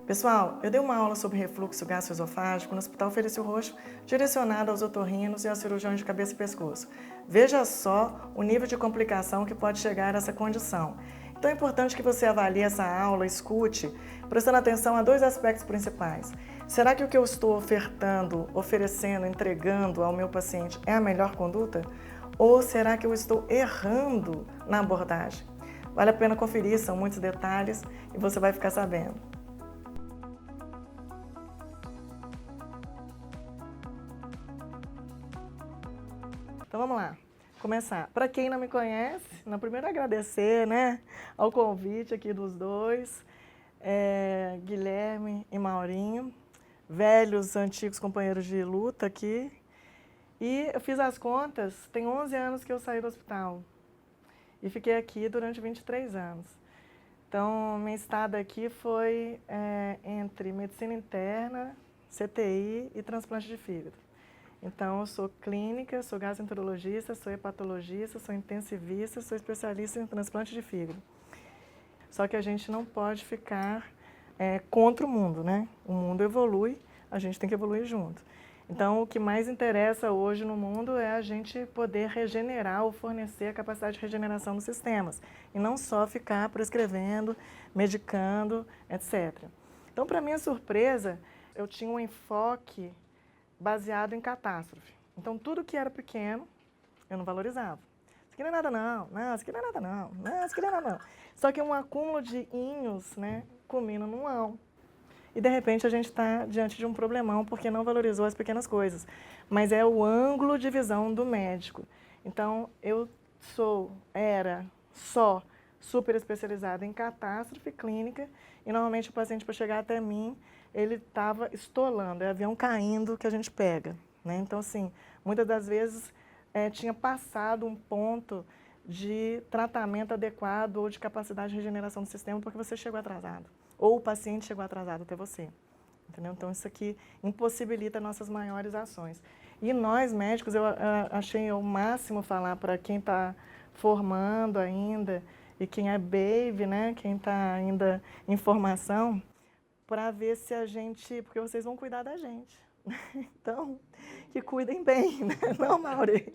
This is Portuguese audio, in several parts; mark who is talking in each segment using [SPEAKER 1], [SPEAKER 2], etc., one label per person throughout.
[SPEAKER 1] Pessoal, eu dei uma aula sobre refluxo gastroesofágico no Hospital Felício Roxo, direcionada aos otorrinos e aos cirurgiões de cabeça e pescoço. Veja só o nível de complicação que pode chegar a essa condição. Então é importante que você avalie essa aula, escute, prestando atenção a dois aspectos principais. Será que o que eu estou oferecendo, entregando ao meu paciente é a melhor conduta? Ou será que eu estou errando na abordagem? Vale a pena conferir, são muitos detalhes e você vai ficar sabendo. Então vamos lá, começar. Para quem não me conhece, primeiro agradecer, ao convite aqui dos dois, Guilherme e Maurinho, velhos, antigos companheiros de luta aqui. E eu fiz as contas, tem 11 anos que eu saí do hospital e fiquei aqui durante 23 anos. Então, minha estada aqui foi entre medicina interna, CTI e transplante de fígado. Então, eu sou clínica, sou gastroenterologista, sou hepatologista, sou intensivista, sou especialista em transplante de fígado. Só que a gente não pode ficar contra o mundo, né? O mundo evolui, a gente tem que evoluir junto. Então, o que mais interessa hoje no mundo é a gente poder regenerar ou fornecer a capacidade de regeneração dos sistemas. E não só ficar prescrevendo, medicando, etc. Então, para minha surpresa, eu tinha um enfoque baseado em catástrofe. Então, tudo que era pequeno, eu não valorizava. Isso aqui não é nada não, isso aqui não é nada não, isso aqui não é nada não. Só que um acúmulo de inhos, culmina num ão. E, de repente, a gente está diante de um problemão porque não valorizou as pequenas coisas. Mas é o ângulo de visão do médico. Então, eu era só super especializada em catástrofe clínica e, normalmente, o paciente, para chegar até mim, ele estava estolando, é avião caindo que a gente pega. Então, assim, muitas das vezes tinha passado um ponto de tratamento adequado ou de capacidade de regeneração do sistema porque você chegou atrasado. Ou o paciente chegou atrasado até você. Entendeu? Então, isso aqui impossibilita nossas maiores ações. E nós, médicos, eu achei o máximo falar para quem está formando ainda e quem é baby, quem está ainda em formação, para ver se a gente, porque vocês vão cuidar da gente. Então, que cuidem bem, não, Mauri?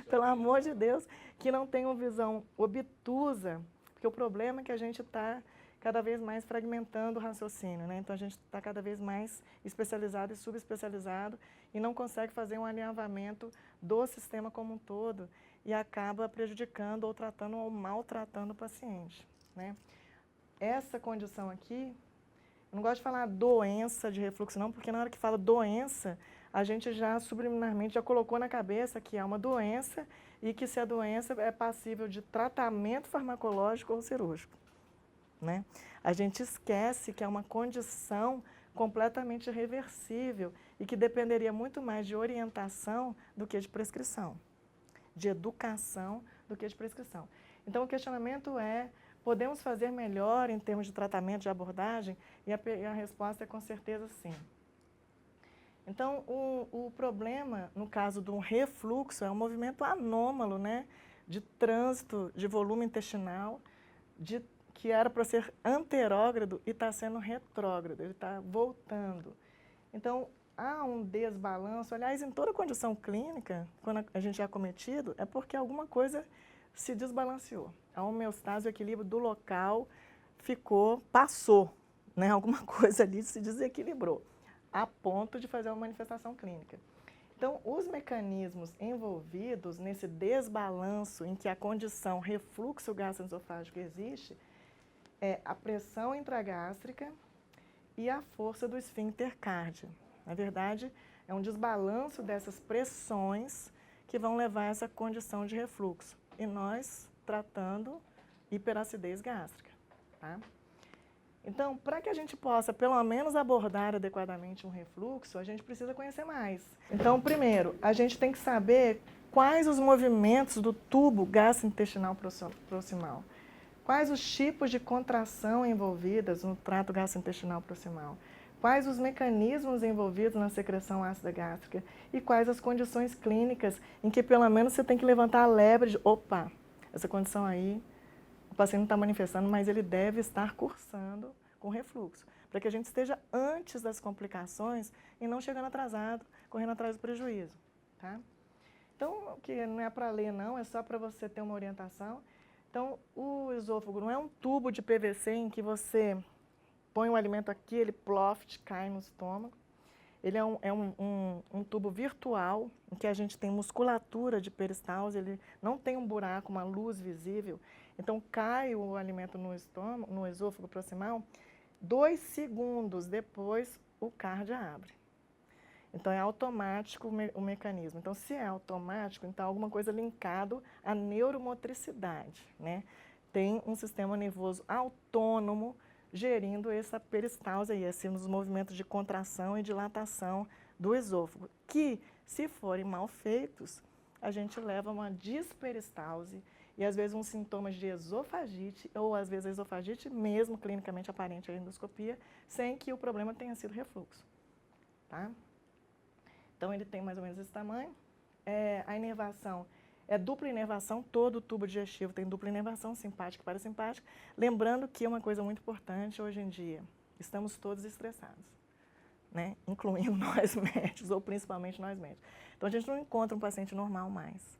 [SPEAKER 1] Pelo amor de Deus, que não tenham visão obtusa, porque o problema é que a gente está cada vez mais fragmentando o raciocínio, Então, a gente está cada vez mais especializado e subespecializado e não consegue fazer um alinhavamento do sistema como um todo e acaba prejudicando ou tratando ou maltratando o paciente, Essa condição aqui, eu não gosto de falar doença de refluxo não, porque na hora que fala doença, a gente já subliminarmente já colocou na cabeça que é uma doença e que se a doença é passível de tratamento farmacológico ou cirúrgico. A gente esquece que é uma condição completamente reversível e que dependeria muito mais de orientação do que de prescrição, de educação do que de prescrição. Então, o questionamento é, podemos fazer melhor em termos de tratamento, de abordagem? E a resposta é com certeza sim. Então, o problema, no caso de um refluxo, é um movimento anômalo, de trânsito de volume intestinal, que era para ser anterógrado e está sendo retrógrado, ele está voltando. Então, há um desbalanço. Aliás, em toda condição clínica, quando a gente é acometido, é porque alguma coisa se desbalanceou. A homeostase, o equilíbrio do local passou, alguma coisa ali se desequilibrou, a ponto de fazer uma manifestação clínica. Então, os mecanismos envolvidos nesse desbalanço em que a condição refluxo gastroesofágico existe é a pressão intragástrica e a força do esfíncter cardio. Na verdade, é um desbalanço dessas pressões que vão levar a essa condição de refluxo. E nós tratando hiperacidez gástrica. Então, para que a gente possa, pelo menos, abordar adequadamente um refluxo, a gente precisa conhecer mais. Então, primeiro, a gente tem que saber quais os movimentos do tubo gastrointestinal proximal. Quais os tipos de contração envolvidas no trato gastrointestinal proximal? Quais os mecanismos envolvidos na secreção ácida gástrica? E quais as condições clínicas em que, pelo menos, você tem que levantar a lebre de, opa, essa condição aí, o paciente não está manifestando, mas ele deve estar cursando com refluxo. para que a gente esteja antes das complicações e não chegando atrasado, correndo atrás do prejuízo, tá? Então, que não é para ler não, é só para você ter uma orientação. Então, o esôfago não é um tubo de PVC em que você põe o alimento aqui, ele ploft, cai no estômago. Ele é um tubo virtual, em que a gente tem musculatura de peristalse, ele não tem um buraco, uma luz visível. Então, cai o alimento no estômago, no esôfago proximal, 2 segundos depois o cardio abre. Então, é automático o mecanismo. Então, se é automático, então alguma coisa linkado à neuromotricidade, né? Tem um sistema nervoso autônomo gerindo essa peristalse aí, esses movimentos de contração e dilatação do esôfago, que, se forem mal feitos, a gente leva a uma disperistalse e, às vezes, uns sintomas de esofagite, ou, às vezes, a esofagite mesmo, clinicamente aparente à endoscopia, sem que o problema tenha sido refluxo, tá? Então, ele tem mais ou menos esse tamanho. A inervação é dupla inervação, todo o tubo digestivo tem dupla inervação, simpática e parasimpática. Lembrando que é uma coisa muito importante hoje em dia, estamos todos estressados, né? Incluindo nós médicos, ou principalmente nós médicos. Então, a gente não encontra um paciente normal mais.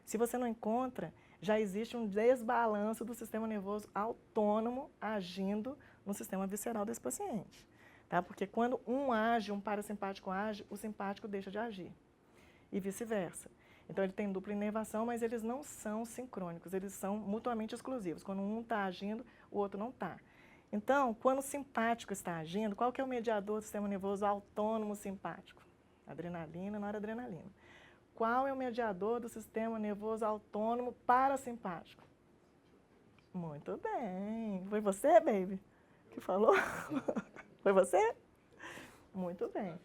[SPEAKER 1] Se você não encontra, já existe um desbalanço do sistema nervoso autônomo agindo no sistema visceral desse paciente. Tá? Porque quando um age, um parasimpático age, o simpático deixa de agir. E vice-versa. Então, ele tem dupla inervação, mas eles não são sincrônicos, eles são mutuamente exclusivos. Quando um está agindo, o outro não está. Então, quando o simpático está agindo, qual que é o mediador do sistema nervoso autônomo simpático? Adrenalina, noradrenalina. Qual é o mediador do sistema nervoso autônomo parasimpático? Muito bem. Foi você, baby, que falou? Foi você? Muito bem.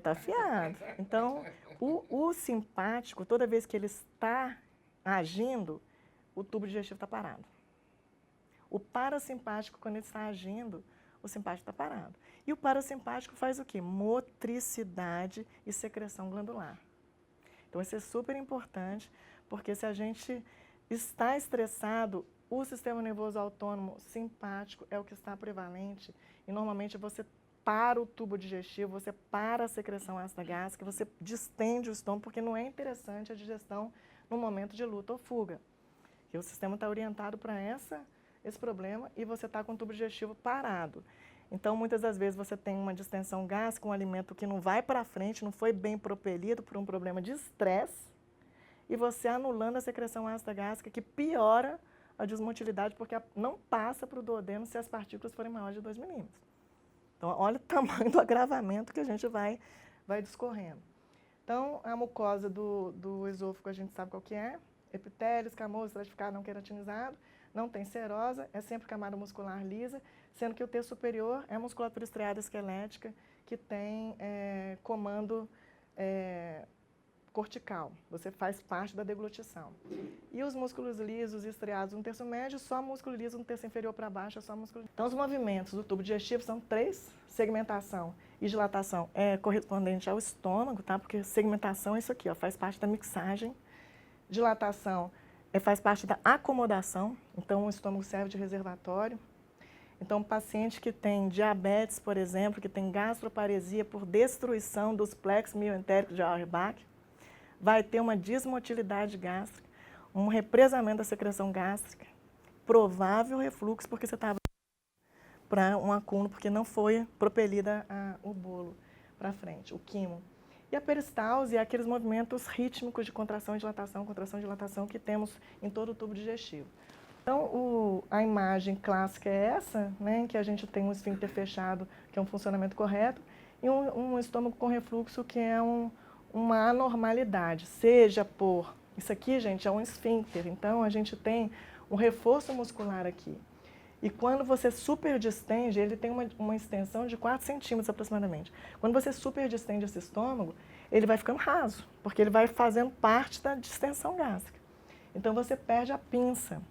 [SPEAKER 1] Tá afiado. Então, o simpático, toda vez que ele está agindo, o tubo digestivo está parado. O parasimpático, quando ele está agindo, o simpático está parado. E o parasimpático faz o quê? Motricidade e secreção glandular. Então, isso é super importante, porque se a gente está estressado, o sistema nervoso autônomo simpático é o que está prevalente e normalmente você para o tubo digestivo, você para a secreção ácida gástrica, você distende o estômago, porque não é interessante a digestão no momento de luta ou fuga. E o sistema está orientado para esse problema e você está com o tubo digestivo parado. Então, muitas das vezes você tem uma distensão gástrica, um alimento que não vai para frente, não foi bem propelido por um problema de estresse, e você anulando a secreção ácida gástrica, que piora a desmotilidade, porque não passa para o duodeno se as partículas forem maiores de 2 milímetros. Então, olha o tamanho do agravamento que a gente vai discorrendo. Então, a mucosa do esôfago a gente sabe qual que é. Epitélio, escamoso, estratificado, não queratinizado. Não tem serosa, é sempre camada muscular lisa, sendo que o terço superior é a musculatura estriada esquelética, que tem comando cortical. Você faz parte da deglutição. E os músculos lisos e estriados no terço médio, só músculo liso no terço inferior para baixo, é só músculo. Então, os movimentos do tubo digestivo são 3. Segmentação e dilatação é correspondente ao estômago, tá? Porque segmentação é isso aqui, ó, faz parte da mixagem. Dilatação faz parte da acomodação, então o estômago serve de reservatório. Então, um paciente que tem diabetes, por exemplo, que tem gastroparesia por destruição dos plexos mioentéricos de Auerbach, vai ter uma desmotilidade gástrica, um represamento da secreção gástrica, provável refluxo, porque você estava para um acúmulo, porque não foi propelida o bolo para frente, o quimo. E a peristalse é aqueles movimentos rítmicos de contração e dilatação que temos em todo o tubo digestivo. Então, a imagem clássica é essa, né, em que a gente tem um esfíncter fechado, que é um funcionamento correto, e um estômago com refluxo, que é uma anormalidade, seja por... Isso aqui, gente, é um esfíncter, então a gente tem um reforço muscular aqui. E quando você superdistende, ele tem uma extensão de 4 centímetros aproximadamente. Quando você superdistende esse estômago, ele vai ficando raso, porque ele vai fazendo parte da distensão gástrica. Então você perde a pinça,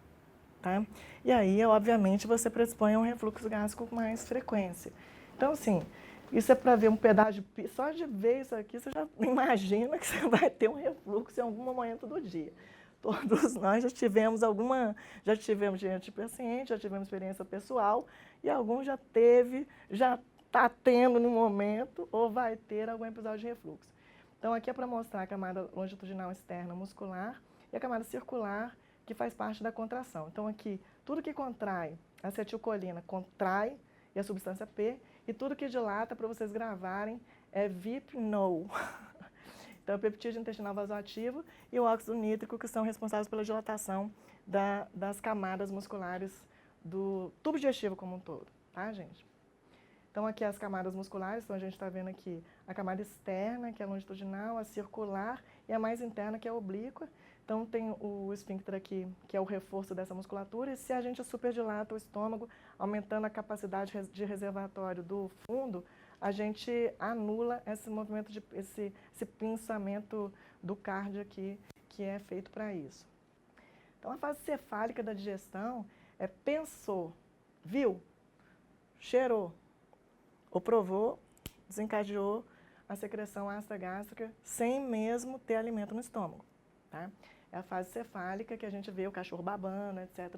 [SPEAKER 1] tá? E aí, obviamente, você predispõe a um refluxo gástrico com mais frequência. Então, assim, isso é para ver um pedaço de pizza. Só de ver isso aqui, você já imagina que você vai ter um refluxo em algum momento do dia. Todos nós já tivemos diante de paciente, já tivemos experiência pessoal e alguns já teve, já está tendo no momento, ou vai ter algum episódio de refluxo. Então, aqui é para mostrar a camada longitudinal externa muscular e a camada circular, que faz parte da contração. Então, aqui, tudo que contrai, a acetilcolina contrai, e a substância P, e tudo que dilata, para vocês gravarem, é VIP-NO. Então, o peptídeo intestinal vasoativo e o óxido nítrico, que são responsáveis pela dilatação das camadas musculares do tubo digestivo como um todo, tá, gente? Então, aqui as camadas musculares, então a gente está vendo aqui a camada externa, que é a longitudinal, a circular, e a mais interna, que é a oblíqua. Então, tem o esfíncter aqui, que é o reforço dessa musculatura, e se a gente superdilata o estômago, aumentando a capacidade de reservatório do fundo, a gente anula esse movimento, esse pinçamento do cardio aqui, que é feito para isso. Então, a fase cefálica da digestão é pensou, viu, cheirou, ou provou, desencadeou a secreção ácida gástrica sem mesmo ter alimento no estômago. Tá? É a fase cefálica que a gente vê o cachorro babando, etc.,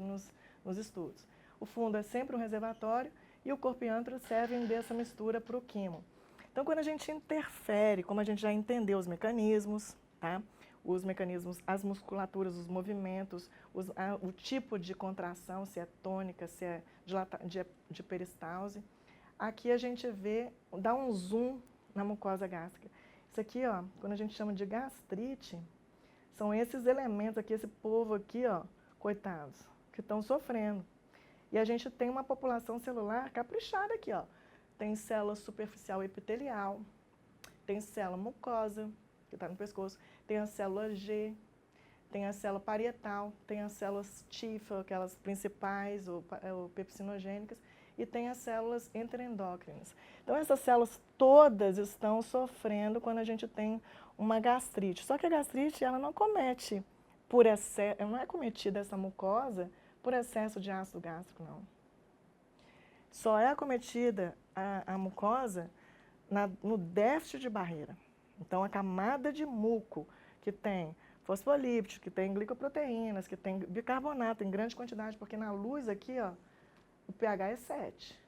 [SPEAKER 1] nos estudos. O fundo é sempre um reservatório e o corpo e antro servem dessa mistura para o quimo. Então, quando a gente interfere, como a gente já entendeu os mecanismos, tá? Os mecanismos, as musculaturas, os movimentos, o tipo de contração, se é tônica, se é de peristalse. Aqui a gente vê, dá um zoom na mucosa gástrica. Isso aqui, ó, quando a gente chama de gastrite, são esses elementos aqui, esse povo aqui, ó, coitados, que estão sofrendo. E a gente tem uma população celular caprichada aqui, ó. Tem célula superficial epitelial, tem célula mucosa, que está no pescoço, tem a célula G, tem a célula parietal, tem as células TIFA, aquelas principais, ou pepsinogênicas, e tem as células interendócrinas. Então, essas células todas estão sofrendo quando a gente tem uma gastrite. Só que a gastrite, ela não comete por excesso, não é cometida essa mucosa por excesso de ácido gástrico, não. Só é acometida a mucosa no déficit de barreira. Então, a camada de muco que tem fosfolípidos, que tem glicoproteínas, que tem bicarbonato em grande quantidade, porque na luz aqui, ó, o pH é 7.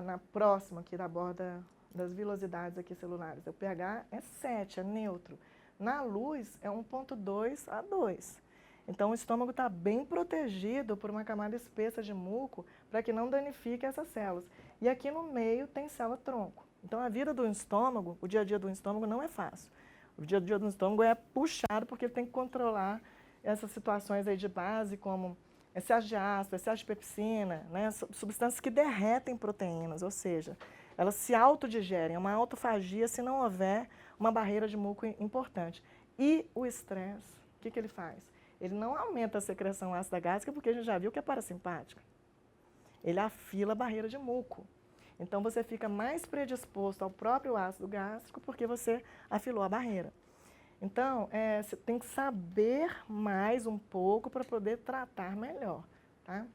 [SPEAKER 1] Na próxima aqui da borda das vilosidades aqui celulares, o pH é 7, é neutro. Na luz é 1,2 a 2. Então, o estômago está bem protegido por uma camada espessa de muco para que não danifique essas células. E aqui no meio tem célula-tronco. Então, a vida do estômago, o dia a dia do estômago não é fácil. O dia a dia do estômago é puxado porque ele tem que controlar essas situações aí de base, como excesso de ácido, excesso de pepsina, né? Substâncias que derretem proteínas, ou seja, elas se autodigerem, é uma autofagia se não houver uma barreira de muco importante. E o estresse, o que ele faz? Ele não aumenta a secreção ácida gástrica, porque a gente já viu que é parasimpática. Ele afila a barreira de muco. Então, você fica mais predisposto ao próprio ácido gástrico porque você afilou a barreira. Então, você tem que saber mais um pouco para poder tratar melhor, tá?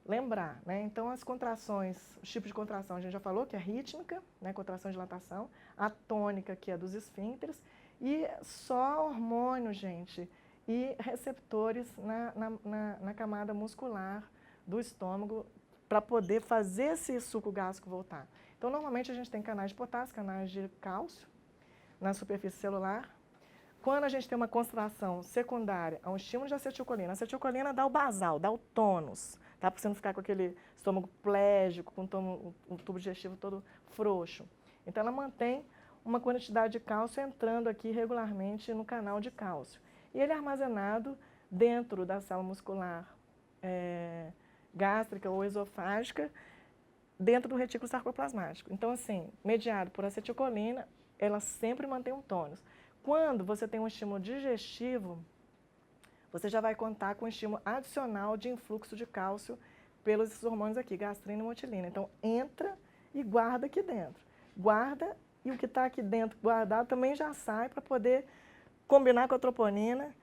[SPEAKER 1] Lembrar, né? Então, as contrações, os tipos de contração, a gente já falou que é rítmica, né? Contração e dilatação, a tônica, que é dos esfíncteres, e só hormônio, gente, e receptores na camada muscular do estômago para poder fazer esse suco gástrico voltar. Então, normalmente, a gente tem canais de potássio, canais de cálcio na superfície celular. Quando a gente tem uma concentração secundária a um estímulo de acetilcolina, a acetilcolina dá o basal, dá o tônus, tá? Para você não ficar com aquele estômago plégico, com o tubo digestivo todo frouxo. Então, ela mantém uma quantidade de cálcio entrando aqui regularmente no canal de cálcio. E ele é armazenado dentro da célula muscular gástrica ou esofágica, dentro do retículo sarcoplasmático. Então, assim, mediado por acetilcolina, ela sempre mantém um tônus. Quando você tem um estímulo digestivo, você já vai contar com um estímulo adicional de influxo de cálcio pelos esses hormônios aqui, gastrina e motilina. Então, entra e guarda aqui dentro. Guarda, e o que está aqui dentro guardado também já sai para poder combinar com a troponina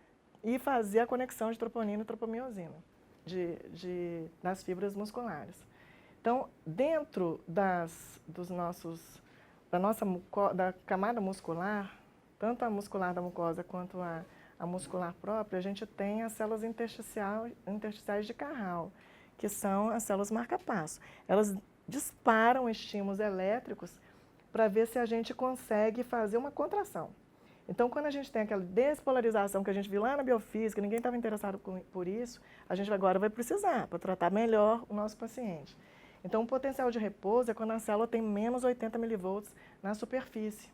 [SPEAKER 1] e fazer a conexão de troponina e tropomiosina das fibras musculares. Então, dentro da camada muscular, tanto a muscular da mucosa quanto a muscular própria, a gente tem as células intersticiais de Carral, que são as células marca-passo. Elas disparam estímulos elétricos para ver se a gente consegue fazer uma contração. Então, quando a gente tem aquela despolarização que a gente viu lá na biofísica, ninguém estava interessado por isso, a gente agora vai precisar para tratar melhor o nosso paciente. Então, o potencial de repouso é quando a célula tem menos 80 milivolts na superfície.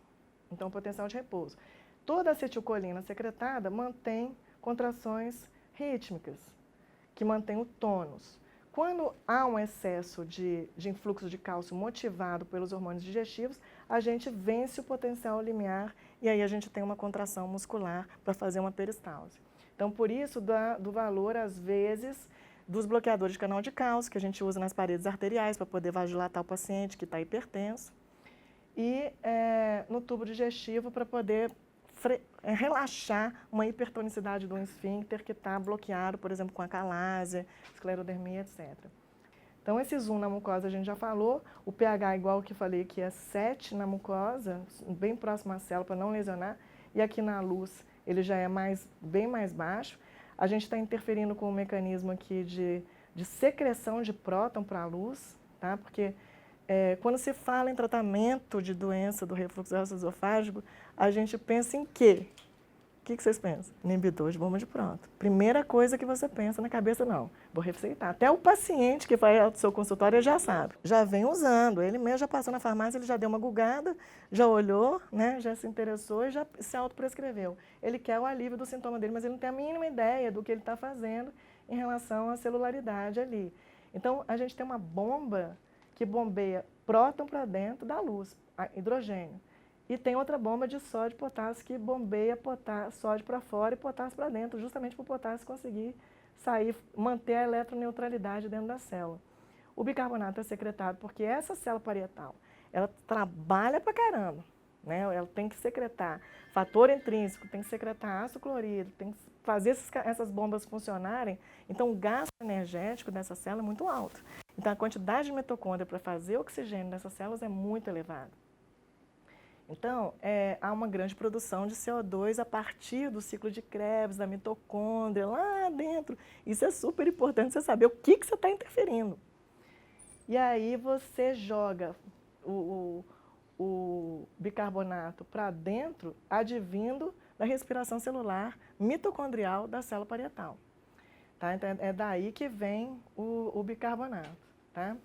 [SPEAKER 1] Então, o potencial de repouso. Toda a acetilcolina secretada mantém contrações rítmicas, que mantém o tônus. Quando há um excesso de influxo de cálcio motivado pelos hormônios digestivos, a gente vence o potencial limiar e aí a gente tem uma contração muscular para fazer uma peristalse. Então, por isso, do valor, às vezes, dos bloqueadores de canal de cálcio, que a gente usa nas paredes arteriais para poder vasodilatar o paciente que está hipertenso, e no tubo digestivo para poder relaxar uma hipertonicidade do esfíncter que está bloqueado, por exemplo, com acalásia, esclerodermia, etc. Então, esse zoom na mucosa a gente já falou, o pH igual que eu falei que é 7 na mucosa, bem próximo à célula para não lesionar, e aqui na luz ele já é bem mais baixo. A gente está interferindo com um mecanismo aqui de secreção de próton para a luz, tá? Porque quando se fala em tratamento de doença do refluxo gastroesofágico, a gente pensa em quê? O que vocês pensam? Inibidor de bomba de próton. Primeira coisa que você pensa na cabeça, não. Vou receitar. Até o paciente que vai ao seu consultório já sabe. Já vem usando. Ele mesmo já passou na farmácia, ele já deu uma gugada, já olhou, né, já se interessou e já se autoprescreveu. Ele quer o alívio do sintoma dele, mas ele não tem a mínima ideia do que ele está fazendo em relação à celularidade ali. Então, a gente tem uma bomba que bombeia próton para dentro da luz, hidrogênio. E tem outra bomba de sódio e potássio que bombeia sódio para fora e potássio para dentro, justamente para o potássio conseguir sair, manter a eletroneutralidade dentro da célula. O bicarbonato é secretado porque essa célula parietal, ela trabalha para caramba, né? Ela tem que secretar fator intrínseco, tem que secretar ácido clorídrico, tem que fazer essas bombas funcionarem. Então, o gasto energético dessa célula é muito alto. Então, a quantidade de mitocôndria para fazer oxigênio nessas células é muito elevada. Então, há uma grande produção de CO2 a partir do ciclo de Krebs, da mitocôndria, lá dentro. Isso é super importante você saber o que você está interferindo. E aí você joga o bicarbonato para dentro, advindo da respiração celular mitocondrial da célula parietal. Tá? Então, é daí que vem o bicarbonato. Tá?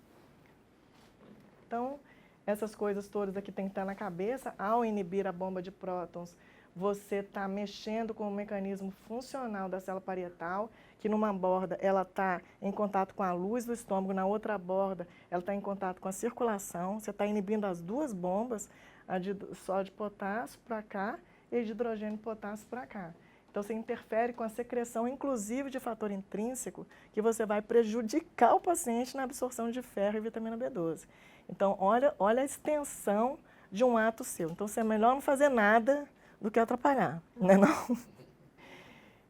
[SPEAKER 1] Então, essas coisas todas aqui tem que estar na cabeça. Ao inibir a bomba de prótons, você está mexendo com o mecanismo funcional da célula parietal, que numa borda ela está em contato com a luz do estômago, na outra borda ela está em contato com a circulação. Você está inibindo as duas bombas, a de sódio e potássio para cá e de hidrogênio e potássio para cá. Então, você interfere com a secreção, inclusive de fator intrínseco, que você vai prejudicar o paciente na absorção de ferro e vitamina B12. Então, olha a extensão de um ato seu. Então, é melhor não fazer nada do que atrapalhar, né não?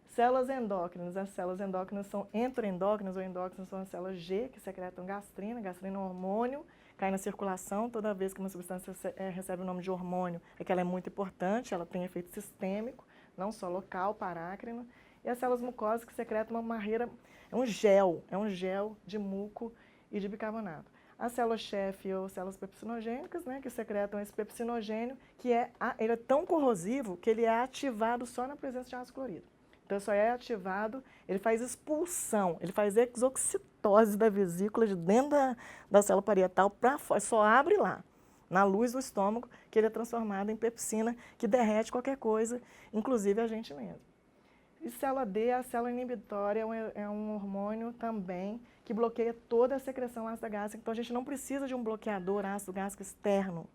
[SPEAKER 1] Células endócrinas. As células endócrinas são enteroendócrinas ou endócrinas, são as células G, que secretam gastrina. Gastrina é um hormônio, cai na circulação. Toda vez que uma substância recebe o nome de hormônio, é que ela é muito importante, ela tem efeito sistêmico, não só local, parácrino. E as células mucosas que secretam uma barreira, é um gel de muco e de bicarbonato. As células-chefe ou células pepsinogênicas, né, que secretam esse pepsinogênio, ele é tão corrosivo que ele é ativado só na presença de ácido clorídrico. Então, só é ativado, ele faz expulsão, ele faz exoxitose da vesícula de dentro da célula parietal para fora, só abre lá, na luz do estômago, que ele é transformado em pepsina, que derrete qualquer coisa, inclusive a gente mesmo. E célula D, a célula inibitória, é um hormônio também que bloqueia toda a secreção ácida gástrica. Então, a gente não precisa de um bloqueador ácido gástrico externo.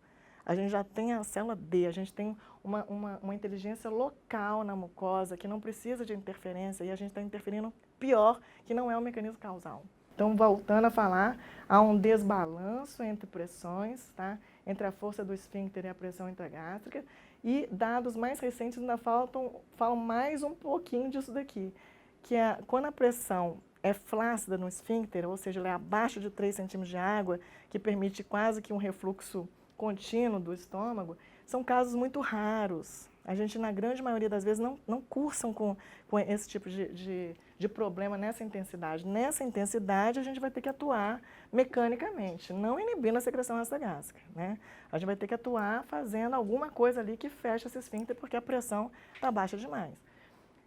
[SPEAKER 1] A gente já tem a célula D, a gente tem uma inteligência local na mucosa que não precisa de interferência e a gente está interferindo pior, que não é o mecanismo causal. Então, voltando a falar, há um desbalanço entre pressões, tá? Entre a força do esfíncter e a pressão intragástrica. E dados mais recentes ainda falam mais um pouquinho disso daqui, que quando a pressão é flácida no esfíncter, ou seja, ela é abaixo de 3 centímetros de água, que permite quase que um refluxo contínuo do estômago, são casos muito raros. A gente, na grande maioria das vezes, não cursam com esse tipo de problema nessa intensidade. Nessa intensidade, a gente vai ter que atuar mecanicamente, não inibindo a secreção ácida gástrica, né? A gente vai ter que atuar fazendo alguma coisa ali que feche esse esfíncter, porque a pressão está baixa demais.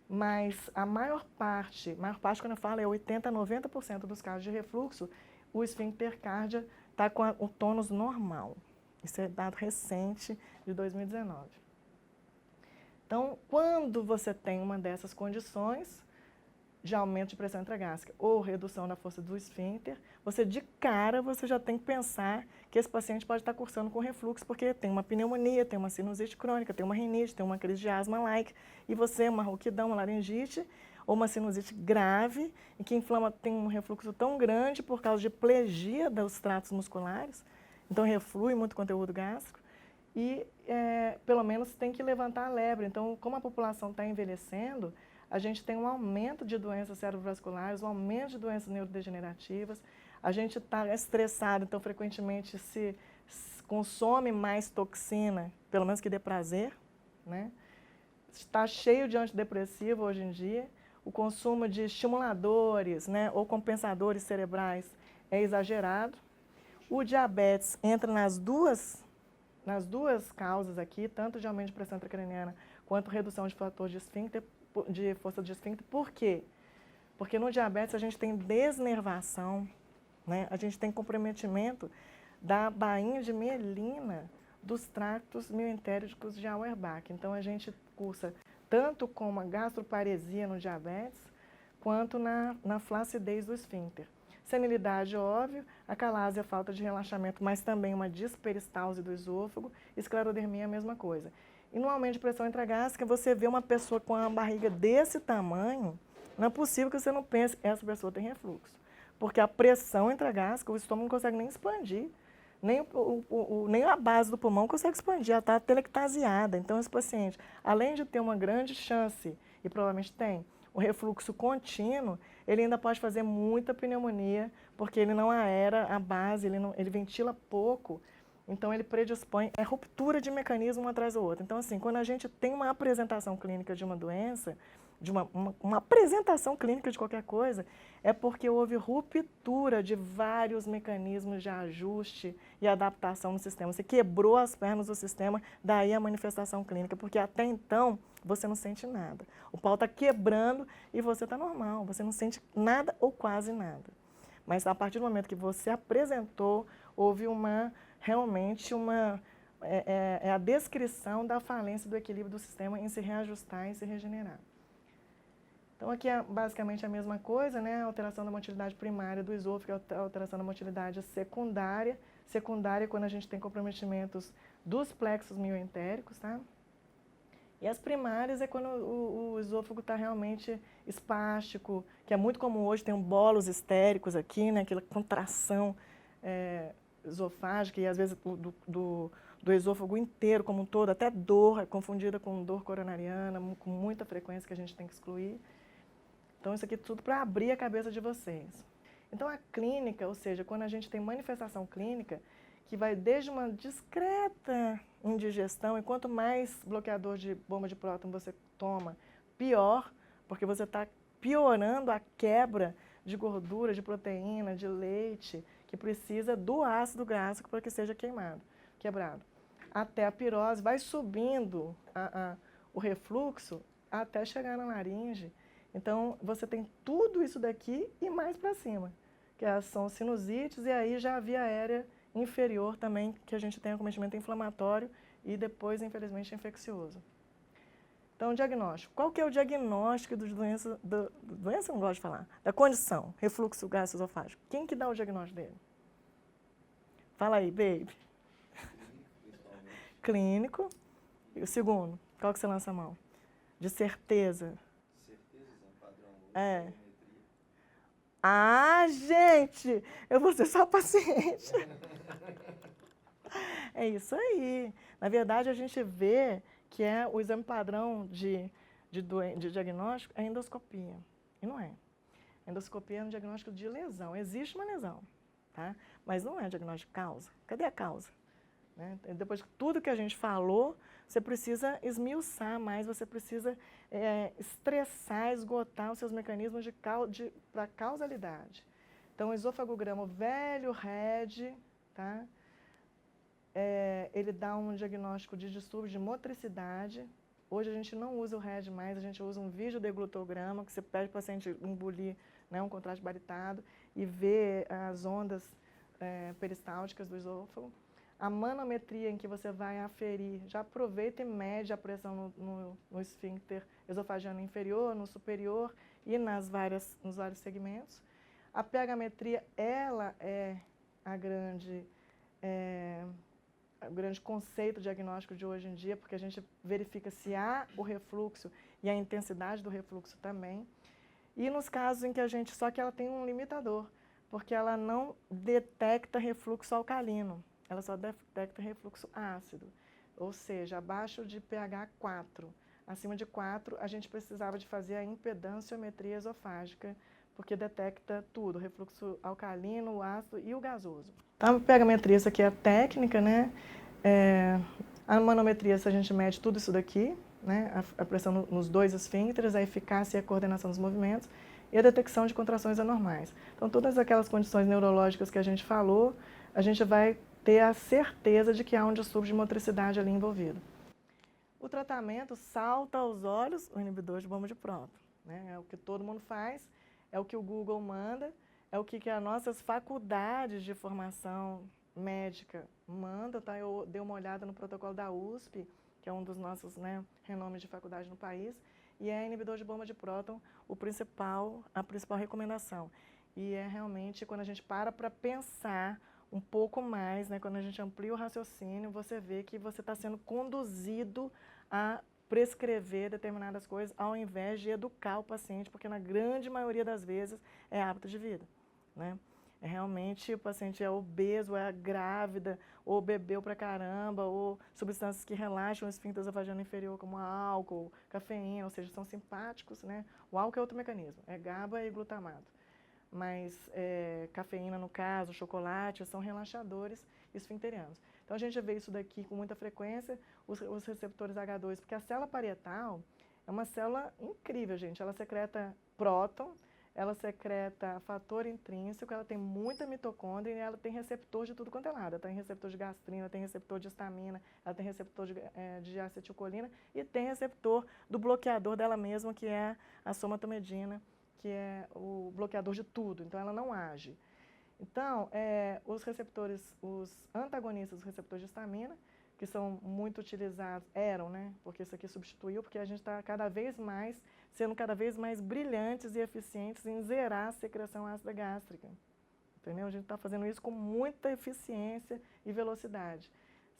[SPEAKER 1] Mas a maior parte quando eu falo, é 80% a 90% dos casos de refluxo, o esfíncter cárdia está com o tônus normal. Isso é dado recente de 2019. Então, quando você tem uma dessas condições de aumento de pressão intragástrica ou redução da força do esfíncter, você de cara você já tem que pensar que esse paciente pode estar cursando com refluxo, porque tem uma pneumonia, tem uma sinusite crônica, tem uma rinite, tem uma crise de asma-like, e você, uma rouquidão, uma laringite, ou uma sinusite grave, e que inflama, tem um refluxo tão grande por causa de plegia dos tratos musculares, então reflui muito conteúdo gástrico, e pelo menos tem que levantar a lebre. Então, como a população está envelhecendo, a gente tem um aumento de doenças cerebrovasculares, um aumento de doenças neurodegenerativas, a gente está estressado, então frequentemente se consome mais toxina, pelo menos que dê prazer, né? Está cheio de antidepressivo hoje em dia, o consumo de estimuladores, né, ou compensadores cerebrais é exagerado. O diabetes entra nas duas causas aqui, tanto de aumento de pressão intracraniana quanto redução de fator de esfíncter, de força de esfíncter. Por quê? Porque no diabetes a gente tem desnervação, né? A gente tem comprometimento da bainha de mielina dos tractos mioentéricos de Auerbach. Então a gente cursa tanto com uma gastroparesia no diabetes, quanto na flacidez do esfíncter. Senilidade, óbvio, acalásia, falta de relaxamento, mas também uma disperistalse do esôfago, esclerodermia, a mesma coisa. E no aumento de pressão intragástrica, você vê uma pessoa com uma barriga desse tamanho, não é possível que você não pense, essa pessoa tem refluxo. Porque a pressão intragástrica, o estômago não consegue nem expandir, nem a base do pulmão consegue expandir, ela está telectasiada. Então, esse paciente, além de ter uma grande chance, e provavelmente tem, o refluxo contínuo, ele ainda pode fazer muita pneumonia, porque ele não aera a base, ele ventila pouco, então ele predispõe, é ruptura de mecanismo um atrás do outro. Então, assim, quando a gente tem uma apresentação clínica de uma doença, de uma apresentação clínica de qualquer coisa, é porque houve ruptura de vários mecanismos de ajuste e adaptação no sistema. Você quebrou as pernas do sistema, daí a manifestação clínica, porque até então você não sente nada. O pau está quebrando e você está normal, você não sente nada ou quase nada. Mas a partir do momento que você apresentou, houve realmente a descrição da falência do equilíbrio do sistema em se reajustar e se regenerar. Então, aqui é basicamente a mesma coisa, né? A alteração da motilidade primária do esôfago, a alteração da motilidade secundária. Secundária quando a gente tem comprometimentos dos plexos mioentéricos, tá? E as primárias é quando o esôfago está realmente espástico, que é muito comum hoje, tem um bolos histéricos aqui, né? Aquela contração esofágica e às vezes do esôfago inteiro como um todo, até dor, é confundida com dor coronariana, com muita frequência que a gente tem que excluir. Então, isso aqui é tudo para abrir a cabeça de vocês. Então, a clínica, ou seja, quando a gente tem manifestação clínica, que vai desde uma discreta indigestão, e quanto mais bloqueador de bomba de próton você toma, pior, porque você está piorando a quebra de gordura, de proteína, de leite, que precisa do ácido gástrico para que seja quebrado. Até a pirose, vai subindo o refluxo até chegar na laringe. Então, você tem tudo isso daqui e mais para cima, que são sinusites e aí já a via aérea inferior também, que a gente tem acometimento inflamatório e depois, infelizmente, infeccioso. Então, diagnóstico. Qual que é o diagnóstico das doenças, doença eu não gosto de falar, da condição, refluxo gastroesofágico? Quem que dá o diagnóstico dele? Fala aí, baby. Clínico. E o segundo, qual que você lança a mão? De certeza. É. Ah, gente, eu vou ser só paciente. É isso aí. Na verdade, a gente vê que o exame padrão de diagnóstico é endoscopia. E não é. Endoscopia é um diagnóstico de lesão. Existe uma lesão, tá? Mas não é diagnóstico de causa. Cadê a causa? né? Depois de tudo que a gente falou, você precisa esmiuçar mais, você precisa estressar, esgotar os seus mecanismos para causalidade. Então, o esofagograma, o velho RED, tá? Ele dá um diagnóstico de distúrbio de motricidade. Hoje a gente não usa o RED mais, a gente usa um videodeglutograma, que você pede para o paciente engolir, né, um contraste baritado e ver as ondas peristálticas do esôfago. A manometria, em que você vai aferir, já aproveita e mede a pressão no esfíncter esofagiano inferior, no superior e nos vários segmentos. A pH-metria, ela é o grande conceito diagnóstico de hoje em dia, porque a gente verifica se há o refluxo e a intensidade do refluxo também. E nos casos em que só que ela tem um limitador, porque ela não detecta refluxo alcalino, ela só detecta refluxo ácido, ou seja, abaixo de pH 4. Acima de 4, a gente precisava de fazer a impedanciometria esofágica, porque detecta tudo, refluxo alcalino, o ácido e o gasoso. Então, a pH-metria, isso aqui é a técnica, né? A manometria, se a gente mede tudo isso daqui, né? A pressão nos dois esfíncteres, a eficácia e a coordenação dos movimentos e a detecção de contrações anormais. Então, todas aquelas condições neurológicas que a gente falou, a gente vai ter a certeza de que há um distúrbio de motricidade ali envolvido. O tratamento salta aos olhos o inibidor de bomba de próton, né? É o que todo mundo faz, é o que o Google manda, é o que as nossas faculdades de formação médica mandam, tá? Eu dei uma olhada no protocolo da USP, que é um dos nossos, né, renomes de faculdade no país, e é inibidor de bomba de próton a principal recomendação. E é realmente, quando a gente para pensar um pouco mais, né, quando a gente amplia o raciocínio, você vê que você está sendo conduzido a prescrever determinadas coisas ao invés de educar o paciente, porque na grande maioria das vezes é hábito de vida, né? Realmente o paciente é obeso, é grávida, ou bebeu pra caramba, ou substâncias que relaxam o esfíncter esofagiano inferior, como álcool, cafeína, ou seja, são simpáticos, né? O álcool é outro mecanismo, é GABA e glutamato. Mas cafeína, no caso, chocolate, são relaxadores esfincterianos. Então a gente vê isso daqui com muita frequência, os receptores H2, porque a célula parietal é uma célula incrível, gente. Ela secreta próton, ela secreta fator intrínseco, ela tem muita mitocôndria e ela tem receptor de tudo quanto é lado. Ela tem receptor de gastrina, tem receptor de histamina, ela tem receptor de acetilcolina e tem receptor do bloqueador dela mesma, que é a somatomedina, que é o bloqueador de tudo, então ela não age. Então, os antagonistas dos receptores de histamina, que são muito utilizados, né? Porque isso aqui substituiu, porque a gente está sendo cada vez mais brilhantes e eficientes em zerar a secreção ácida gástrica. Entendeu? A gente está fazendo isso com muita eficiência e velocidade,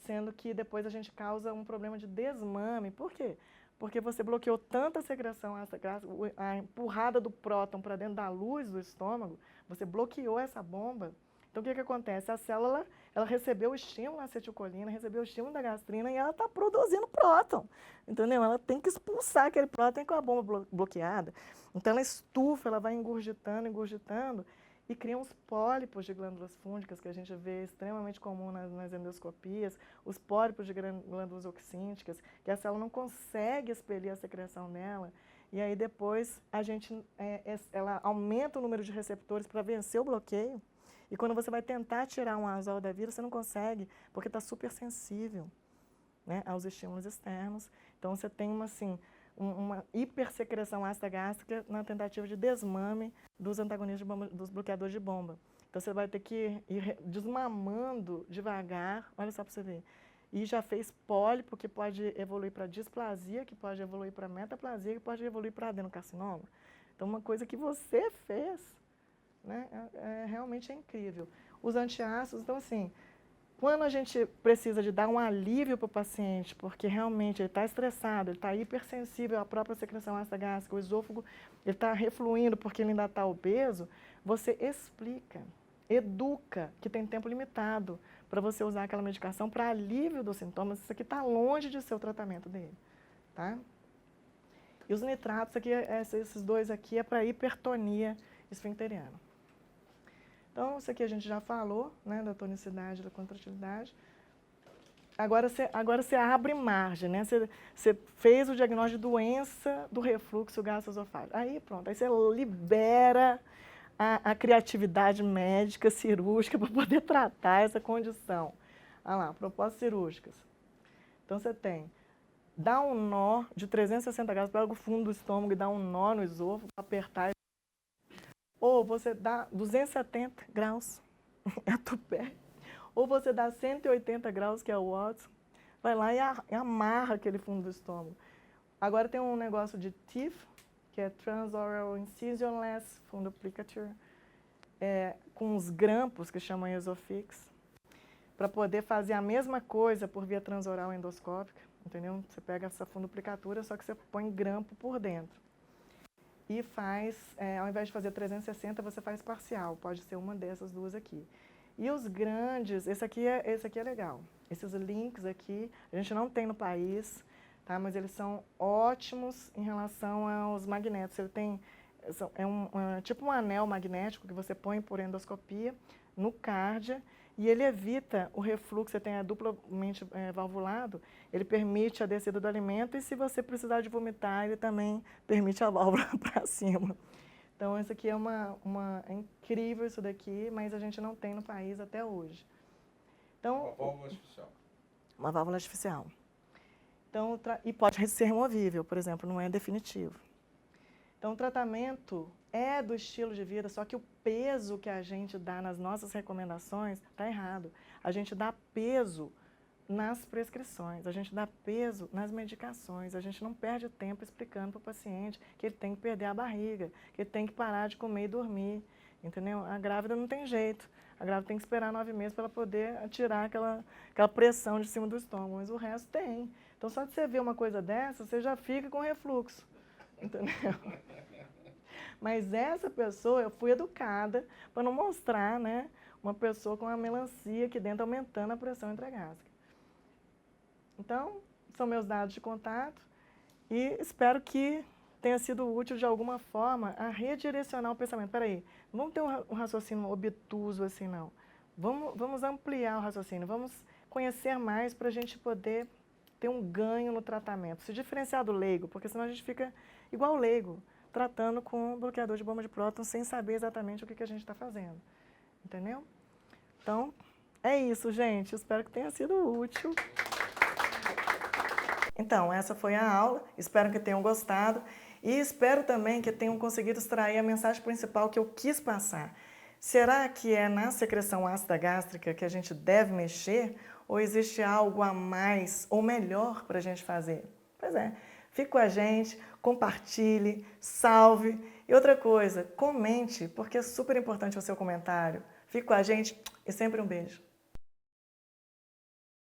[SPEAKER 1] sendo que depois a gente causa um problema de desmame. Por quê? Porque você bloqueou tanta secreção ácida gástrica, a empurrada do próton para dentro da luz do estômago, você bloqueou essa bomba. Então, o que acontece? A célula, ela recebeu o estímulo da acetilcolina, recebeu o estímulo da gastrina e ela está produzindo próton, entendeu? Ela tem que expulsar aquele próton com a bomba bloqueada. Então, ela estufa, ela vai engurgitando e cria uns pólipos de glândulas fúngicas, que a gente vê extremamente comum nas endoscopias, os pólipos de glândulas oxínticas, que a célula não consegue expelir a secreção dela, e aí depois ela aumenta o número de receptores para vencer o bloqueio, e quando você vai tentar tirar um azol da vida, você não consegue, porque está super sensível, né, aos estímulos externos. Então você tem uma hipersecreção ácida gástrica na tentativa de desmame dos antagonistas de bomba, dos bloqueadores de bomba. Então você vai ter que ir desmamando devagar, olha só para você ver. E já fez pólipo, que pode evoluir para displasia, que pode evoluir para metaplasia, que pode evoluir para adenocarcinoma. Então uma coisa que você fez, né, realmente é incrível. Os antiácidos, então assim, quando a gente precisa de dar um alívio para o paciente, porque realmente ele está estressado, ele está hipersensível à própria secreção ácida gástrica, o esôfago está refluindo porque ele ainda está obeso, você explica, educa, que tem tempo limitado para você usar aquela medicação para alívio dos sintomas. Isso aqui está longe de ser o tratamento dele, tá? E os nitratos, aqui, esses dois aqui, é para hipertonia esfincteriana. Então, isso aqui a gente já falou, né, da tonicidade, da contratilidade. agora você abre margem, né? Você fez o diagnóstico de doença do refluxo gastroesofágico. Aí pronto, aí você libera a criatividade médica, cirúrgica, para poder tratar essa condição. Olha lá, propostas cirúrgicas. Então você tem, dá um nó de 360 graus, pega o fundo do estômago e dá um nó no esôfago, apertar. Ou você dá 270 graus, é a tupé. Ou você dá 180 graus, que é o Watson, vai lá e amarra aquele fundo do estômago. Agora tem um negócio de TIF, que é Transoral Incisionless Fundoplicature, com os grampos, que chamam Esofix, para poder fazer a mesma coisa por via transoral endoscópica, entendeu? Você pega essa fundoplicatura, só que você põe grampo por dentro. E faz, ao invés de fazer 360, você faz parcial, pode ser uma dessas duas aqui. E os grandes, esse aqui é legal. Esses links aqui, a gente não tem no país, tá? Mas eles são ótimos em relação aos magnéticos. Ele tem, tipo um anel magnético que você põe por endoscopia no cárdia e ele evita o refluxo. Você tem duplamente valvulado, ele permite a descida do alimento e se você precisar de vomitar, ele também permite a válvula para cima. Então, isso aqui é incrível isso daqui, mas a gente não tem no país até hoje. Então,
[SPEAKER 2] uma válvula artificial.
[SPEAKER 1] Uma válvula artificial. Então, e pode ser removível, por exemplo, não é definitivo. Então, o tratamento é do estilo de vida, só que o peso que a gente dá nas nossas recomendações está errado. A gente dá peso nas prescrições, a gente dá peso nas medicações, a gente não perde tempo explicando para o paciente que ele tem que perder a barriga, que ele tem que parar de comer e dormir, entendeu? A grávida não tem jeito, a grávida tem que esperar 9 meses para ela poder tirar aquela pressão de cima do estômago, mas o resto tem. Então, só de você ver uma coisa dessa, você já fica com refluxo, entendeu? Mas essa pessoa, eu fui educada para não mostrar, né, uma pessoa com uma melancia aqui dentro aumentando a pressão intragástrica. Então, são meus dados de contato e espero que tenha sido útil de alguma forma a redirecionar o pensamento. Espera aí, não vamos ter um raciocínio obtuso assim, não. Vamos ampliar o raciocínio, vamos conhecer mais para a gente poder ter um ganho no tratamento. Se diferenciar do leigo, porque senão a gente fica igual o leigo, tratando com bloqueador de bomba de próton sem saber exatamente o que a gente está fazendo. Entendeu? Então, é isso, gente. Espero que tenha sido útil. Então, essa foi a aula, espero que tenham gostado e espero também que tenham conseguido extrair a mensagem principal que eu quis passar. Será que é na secreção ácida gástrica que a gente deve mexer ou existe algo a mais ou melhor para a gente fazer? Pois é, fique com a gente, compartilhe, salve e outra coisa, comente, porque é super importante o seu comentário. Fique com a gente e sempre um beijo.